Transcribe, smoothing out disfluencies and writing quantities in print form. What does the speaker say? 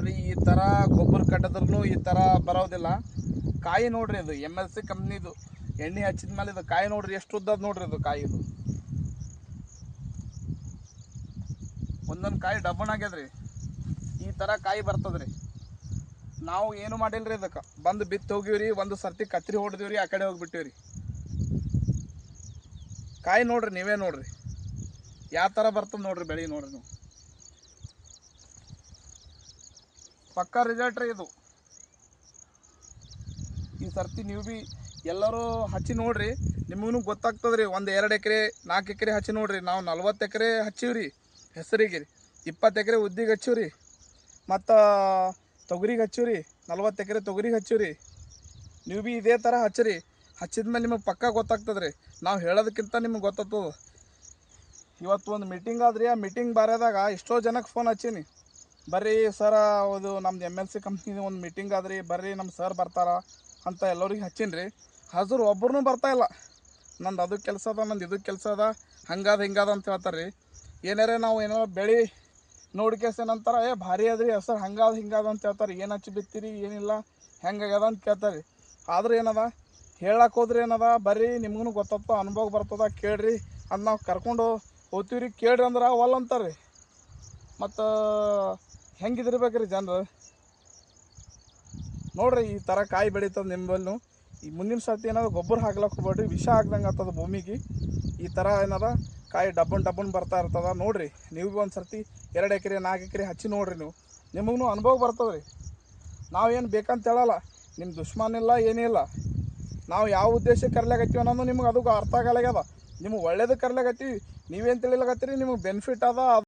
ನೋಡ್ರಿ ಈ ಥರ ಗೊಬ್ಬರ ಕಟ್ಟಿದ್ರೂ ಈ ಥರ ಬರೋದಿಲ್ಲ. ಕಾಯಿ ನೋಡ್ರಿ, ಇದು MLC ಕಂಪ್ನಿದು ಎಣ್ಣೆ ಹಚ್ಚಿದ ಮೇಲೆ ಇದು ಕಾಯಿ ನೋಡ್ರಿ ಎಷ್ಟು ಉದ್ದದ ನೋಡ್ರಿ. ಇದು ಕಾಯಿ ಇದು ಒಂದೊಂದು ಕಾಯಿ ಡಬ್ಬಣ ಆಗ್ಯದ್ರಿ. ಈ ಥರ ಕಾಯಿ ಬರ್ತದ್ರಿ. ನಾವು ಏನು ಮಾಡಿಲ್ರಿ, ಇದಕ್ಕೆ ಬಂದು ಬಿತ್ತು ಹೋಗಿವ್ರಿ, ಒಂದು ಸರ್ತಿ ಕತ್ರಿ ಹೊಡೆದಿವ್ರಿ, ಆ ಕಡೆ ಹೋಗಿಬಿಟ್ಟಿವ್ರಿ. ಕಾಯಿ ನೋಡ್ರಿ, ನೀವೇ ನೋಡ್ರಿ ಯಾವ ಥರ ಬರ್ತದೆ ನೋಡ್ರಿ ಬೆಳೆ ನೋಡ್ರಿ ನೀವು. ಪಕ್ಕಾ ರಿಸಲ್ಟ್ ರೀ ಇದು. ಈ ಸರ್ತಿ ನೀವು ಭೀ ಎಲ್ಲರೂ ಹಚ್ಚಿ ನೋಡ್ರಿ, ನಿಮಗೂ ಗೊತ್ತಾಗ್ತದೆ ರೀ. ಒಂದು 2 ಎಕರೆ 4 ಎಕರೆ ಹಚ್ಚಿ ನೋಡ್ರಿ. ನಾವು 40 ಎಕರೆ ಹಚ್ಚಿವ್ರಿ ಹೆಸರಿಗೆ, 20 ಎಕರೆ ಉದ್ದಿಗೆ ಹಚ್ಚಿವ್ರಿ, ಮತ್ತು ತೊಗರಿಗೆ ಹಚ್ಚಿವ್ರಿ, 40 ಎಕರೆ ತೊಗರಿಗೆ ಹಚ್ಚಿವ್ರಿ. ನೀವು ಭೀ ಇದೇ ಥರ ಹಚ್ಚಿರಿ. ಹಚ್ಚಿದ್ಮೇಲೆ ನಿಮಗೆ ಪಕ್ಕಾ ಗೊತ್ತಾಗ್ತದೆ ರೀ. ನಾವು ಹೇಳೋದಕ್ಕಿಂತ ನಿಮ್ಗೆ ಗೊತ್ತಾಗ್ತದೆ. ಇವತ್ತು ಒಂದು ಮೀಟಿಂಗ್ ಆದ್ರಿ, ಆ ಮೀಟಿಂಗ್ ಬಾರ್ಯಾದಾಗ ಎಷ್ಟೋ ಜನಕ್ಕೆ ಫೋನ್ ಹಚ್ಚೀನಿ, ಬರ್ರಿ ಸರ ಅದು ನಮ್ದು MLC ಕಂಪ್ನಿದು ಒಂದು ಮೀಟಿಂಗ್ ಆದ್ರಿ, ಬರ್ರಿ ನಮ್ಮ ಸರ್ ಬರ್ತಾರ ಅಂತ ಎಲ್ಲರಿಗೆ ಹಚ್ಚೀನಿ ರೀ. ಹಜರು ಒಬ್ಬರೂ ಬರ್ತಾಯಿಲ್ಲ. ನಂದು ಅದು ಕೆಲಸ ಅದ, ನಂದು ಇದು ಕೆಲಸ ಅದ, ಹಂಗಾದ ಹಿಂಗಾದ ಅಂತ ಹೇಳ್ತಾರೆ ರೀ. ಏನಾರೇ ನಾವು ಏನಾರ ಬೆಳೆ ನೋಡ್ಕೇಸೇನಂತಾರ, ಭಾರಿ ಅದ್ರಿ ಹೆಸರು ಹಂಗಾದ ಹಿಂಗಾದ ಅಂತ ಹೇಳ್ತಾರೆ. ಏನು ಹಚ್ಚಿ ಬಿತ್ತೀರಿ ಏನಿಲ್ಲ ಹೆಂಗಾಗ್ಯದ ಅಂತ ಕೇಳ್ತಾರೆ. ಆದ್ರೆ ಏನದ ಹೇಳಕ್ಕೆ ಹೋದ್ರೆ ಏನದ, ಬರ್ರಿ ನಿಮ್ಗೂ ಗೊತ್ತಾಗ್ತದ, ಅನುಭವ ಬರ್ತದ, ಕೇಳ್ರಿ ಅದು ನಾವು ಕರ್ಕೊಂಡು ಹೋಗ್ತೀವಿ ರೀ. ಕೇಳ್ರಿ ಅಂದ್ರೆ ಒಲ್ಲ ಅಂತಾರೆ ರೀ. ಮತ್ತು ಹೆಂಗಿದಿರ್ಬೇಕು ರೀ ಜನರು ನೋಡ್ರಿ. ಈ ಥರ ಕಾಯಿ ಬೆಳೀತದೆ ನಿಮ್ಮಲ್ಲೂ. ಈ ಮುಂದಿನ ಸರ್ತಿ ಏನಾದ್ರು ಗೊಬ್ಬರ ಹಾಕ್ಲಕ್ಕೆ ಹೋಗ್ಬೇಡ್ರಿ, ವಿಷ ಹಾಕ್ದಂಗೆ ಆಗ್ತದೆ ಭೂಮಿಗೆ. ಈ ಥರ ಏನದ ಕಾಯಿ ಡಬ್ಬನ್ ಬರ್ತಾ ಇರ್ತದ ನೋಡ್ರಿ. ನೀವು ಭೀ ಒಂದು ಸರ್ತಿ 2 ಎಕರೆ 4 ಎಕರೆ ಹಚ್ಚಿ ನೋಡ್ರಿ. ನಿಮಗೂ ಅನುಭವ ಬರ್ತದೆ ರೀ. ನಾವೇನು ಬೇಕಂತ ಹೇಳಲ್ಲ, ನಿಮ್ಮ ದುಶ್ಮನಿಲ್ಲ ಏನಿಲ್ಲ. ನಾವು ಯಾವ ಉದ್ದೇಶಕ್ಕೆ ಕರ್ಲಾಕತ್ತೀವಿ ಅನ್ನೋದು ನಿಮ್ಗೆ ಅದು ಅರ್ಥ ಆಗಲಾಗ್ಯದ. ನಿಮ್ಗೆ ಒಳ್ಳೇದು ಕರ್ಲಾಕತ್ತೀವಿ, ನೀವೇನು ತಿಳಿಲಾಕತ್ತೀರಿ, ನಿಮಗೆ ಬೆನಿಫಿಟ್ ಅದ.